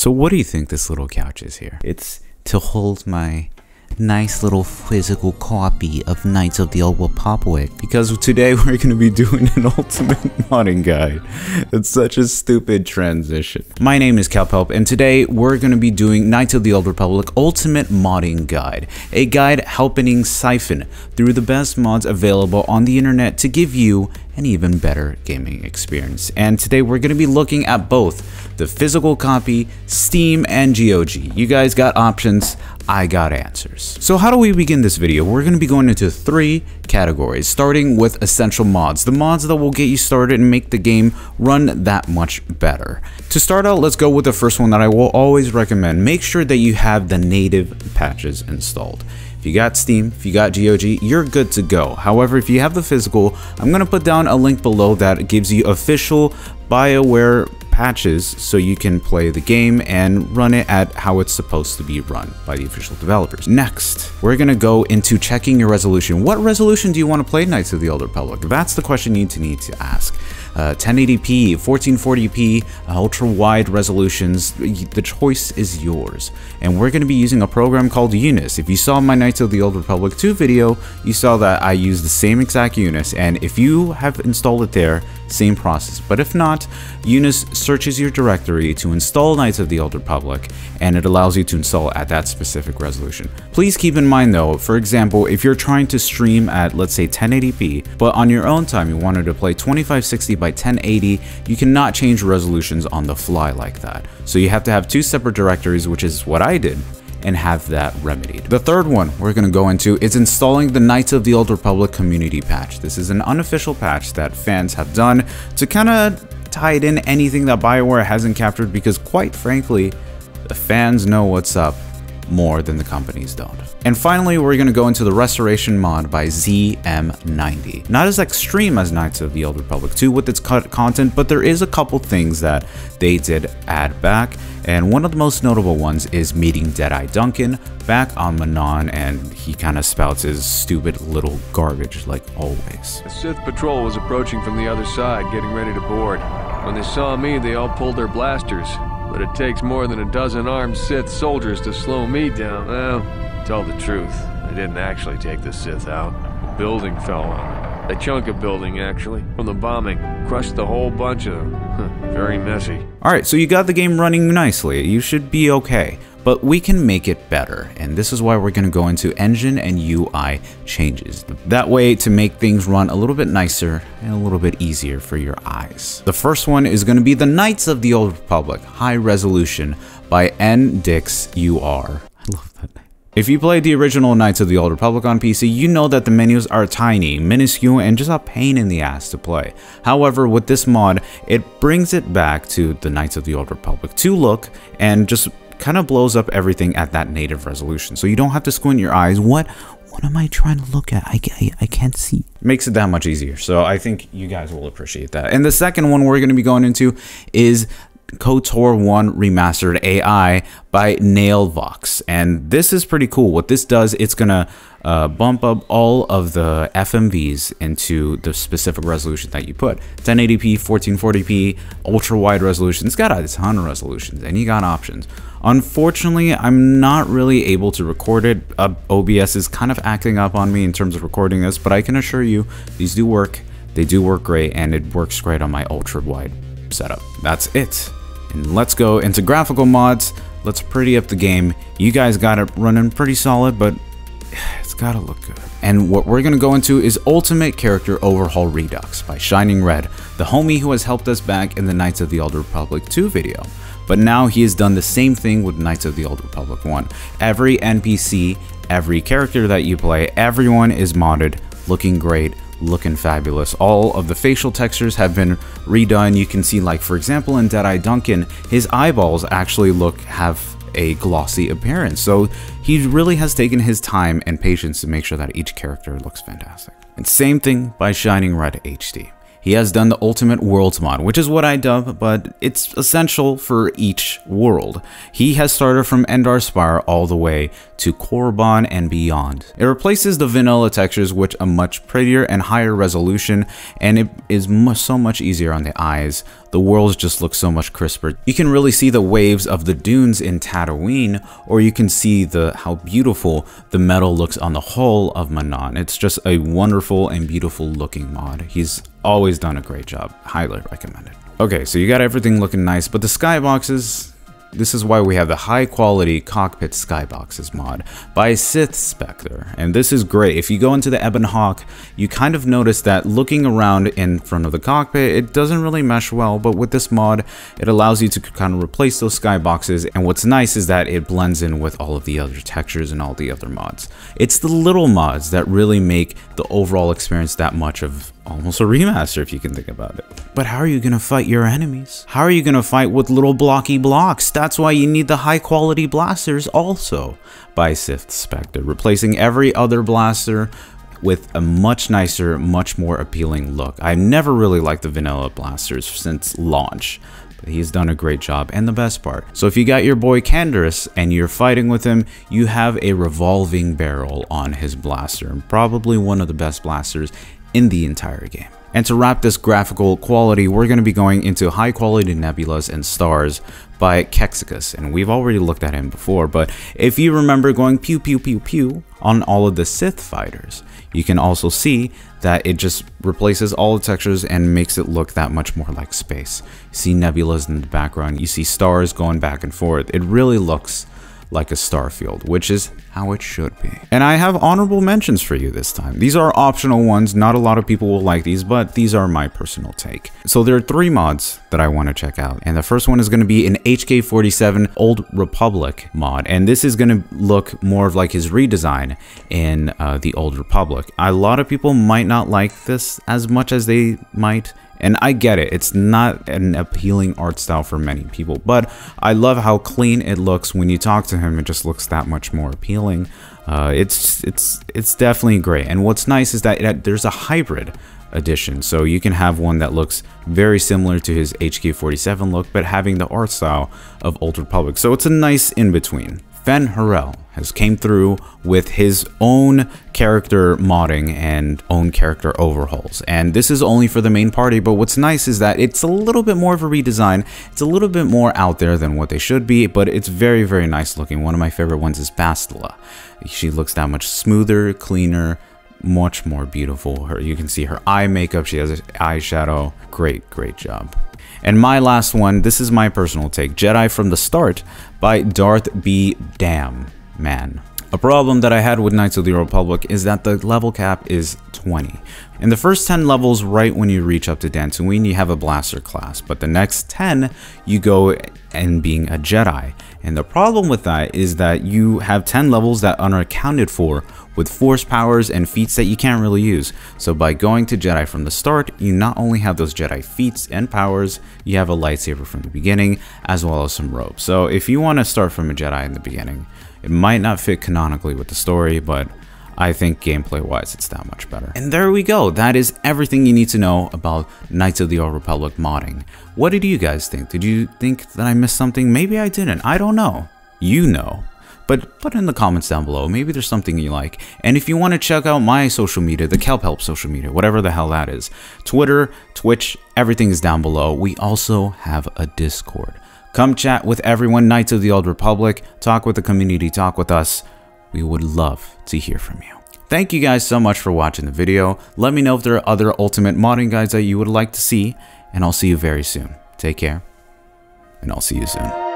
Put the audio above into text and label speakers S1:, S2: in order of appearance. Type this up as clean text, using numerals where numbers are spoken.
S1: So what do you think this little couch is here? It's to hold my nice little physical copy of Knights of the Old Republic, because today we're going to be doing an ultimate modding guide. It's such a stupid transition. My name is Calpelp, and today we're going to be doing Knights of the Old Republic Ultimate Modding Guide, a guide helping siphon through the best mods available on the internet to give you an even better gaming experience. And today we're going to be looking at both the physical copy, Steam, and GOG. You guys got options, I got answers. So how do we begin this video? We're going to be going into 3 categories, starting with essential mods, the mods that will get you started and make the game run that much better. To start out, let's go with the first one that I will always recommend. Make sure that you have the native patches installed. If you got Steam, if you got GOG, you're good to go. However, if you have the physical, I'm going to put down a link below that gives you official BioWare patches so you can play the game and run it at how it's supposed to be run by the official developers. Next, we're going to go into checking your resolution. What resolution do you want to play Knights of the Old Republic? That's the question you need to ask. 1080p, 1440p, ultra wide resolutions, the choice is yours. And we're going to be using a program called Unis. If you saw my Knights of the Old Republic 2 video, you saw that I use the same exact Unis, and if you have installed it there, same process. But if not, Unis searches your directory to install Knights of the Old Republic, and it allows you to install at that specific resolution. Please keep in mind though, for example, if you're trying to stream at, let's say, 1080p, but on your own time you wanted to play 2560 by 1080, you cannot change resolutions on the fly like that. So you have to have 2 separate directories, which is what I did, and have that remedied. The third one we're going to go into is installing the Knights of the Old Republic community patch. This is an unofficial patch that fans have done to kind of tie in anything that BioWare hasn't captured, because quite frankly, the fans know what's up more than the companies don't. And finally, we're going to go into the restoration mod by ZM90. Not as extreme as Knights of the Old Republic 2 with its content, but there is a couple things that they did add back. And one of the most notable ones is meeting Deadeye Duncan back on Manon, and he kind of spouts his stupid little garbage like always.
S2: A Sith patrol was approaching from the other side, getting ready to board. When they saw me, they all pulled their blasters. But it takes more than a dozen armed Sith soldiers to slow me down. Well, to tell the truth, I didn't actually take the Sith out. A building fell on them. A chunk of building, actually, from the bombing. Crushed the whole bunch of them. Very messy.
S1: Alright, so you got the game running nicely. You should be okay. But we can make it better, and this is why we're going to go into engine and UI changes. That way to make things run a little bit nicer and a little bit easier for your eyes. The first one is going to be the Knights of the Old Republic High Resolution by NDixUR. I love that name. If you played the original Knights of the Old Republic on PC, you know that the menus are tiny, minuscule, and just a pain in the ass to play. However, with this mod, it brings it back to the Knights of the Old Republic 2 look, and just kind of blows up everything at that native resolution, so you don't have to squint your eyes. What am I trying to look at? I can't see. Makes it that much easier, so I think you guys will appreciate that. And the second one we're going to be going into is KOTOR 1 Remastered AI by Nailvox, and this is pretty cool. What this does, it's gonna bump up all of the FMVs into the specific resolution that you put. 1080p, 1440p, ultra wide resolution. It's got a ton of resolutions, and you got options. Unfortunately, I'm not really able to record it. OBS is kind of acting up on me in terms of recording this, but I can assure you these do work. They do work great, and it works great on my ultra wide setup. That's it. And let's go into graphical mods. Let's pretty up the game. You guys got it running pretty solid, but it's gotta look good. And what we're gonna go into is Ultimate Character Overhaul Redux by Shining Red, the homie who has helped us back in the Knights of the Old Republic 2 video. But now he has done the same thing with Knights of the Old Republic 1. Every NPC, every character that you play, everyone is modded, looking great, looking fabulous. All of the facial textures have been redone. You can see, like, for example, in Deadeye Duncan, his eyeballs actually have a glossy appearance. So he really has taken his time and patience to make sure that each character looks fantastic. And same thing by Shining Red HD. he has done the Ultimate Worlds mod, which is what I dub, but it's essential for each world. He has started from Endar Spire all the way to Korriban and beyond. It replaces the vanilla textures with a much prettier and higher resolution, and it is so much easier on the eyes. The worlds just look so much crisper. You can really see the waves of the dunes in Tatooine, or you can see how beautiful the metal looks on the hull of Manaan. It's just a wonderful and beautiful looking mod. He's always done a great job. Highly recommended. Okay, so you got everything looking nice, but the skyboxes, this is why we have the high quality cockpit skyboxes mod by Sith Spectre. And this is great. If you go into the Ebon Hawk, you kind of notice that looking around in front of the cockpit, it doesn't really mesh well, but with this mod, it allows you to kind of replace those skyboxes. And what's nice is that it blends in with all of the other textures and all the other mods. It's the little mods that really make the overall experience that much of almost a remaster, if you can think about it. But how are you going to fight your enemies? How are you going to fight with little blocky blocks? That's why you need the high quality blasters also by Sith Spectre, replacing every other blaster with a much nicer, much more appealing look. I've never really liked the vanilla blasters since launch, but he's done a great job. And the best part, so if you got your boy Canderous and you're fighting with him, you have a revolving barrel on his blaster, probably one of the best blasters in the entire game. And to wrap this graphical quality, we're going to be going into high quality nebulas and stars by Kexicus, and we've already looked at him before, but if you remember going pew pew pew pew on all of the Sith fighters, you can also see that it just replaces all the textures and makes it look that much more like space. You see nebulas in the background, you see stars going back and forth. It really looks like a star field, which is how it should be. And I have honorable mentions for you this time. These are optional ones. Not a lot of people will like these, but these are my personal take. So there are 3 mods that I want to check out. And the first one is going to be an HK47 Old Republic mod. And this is going to look more of like his redesign in the Old Republic. A lot of people might not like this as much as they might. And I get it, it's not an appealing art style for many people, but I love how clean it looks. When you talk to him, it just looks that much more appealing. It's definitely great. And what's nice is that there's a hybrid edition, so you can have one that looks very similar to his HK47 look, but having the art style of Old Republic. So it's a nice in-between. Fen Harel has came through with his own character modding and own character overhauls, and this is only for the main party. But what's nice is that it's a little bit more of a redesign. It's a little bit more out there than what they should be, but it's very, very nice looking. One of my favorite ones is Bastila. She looks that much smoother, cleaner, much more beautiful. You can see her eye makeup, she has eyeshadow. Great job. And my last one, this is my personal take, Jedi from the Start by Darth B. Damn Man. A problem that I had with Knights of the Old Republic is that the level cap is 20. In the first 10 levels, right when you reach up to Dantooine, you have a blaster class, but the next 10, you go and being a Jedi. And the problem with that is that you have 10 levels that are accounted for with force powers and feats that you can't really use. So by going to Jedi from the start, you not only have those Jedi feats and powers, you have a lightsaber from the beginning, as well as some robes. So if you want to start from a Jedi in the beginning, it might not fit canonically with the story, but I think gameplay wise it's that much better. And there we go, that is everything you need to know about Knights of the Old Republic modding. What did you guys think? Did you think that I missed something? Maybe I didn't, I don't know. You know. But put in the comments down below, maybe there's something you like. And if you want to check out my social media, the Kelp Help social media, whatever the hell that is, Twitter, Twitch, everything is down below. We also have a Discord. Come chat with everyone, Knights of the Old Republic, talk with the community, talk with us. We would love to hear from you. Thank you guys so much for watching the video. Let me know if there are other ultimate modding guides that you would like to see, and I'll see you very soon. Take care, and I'll see you soon.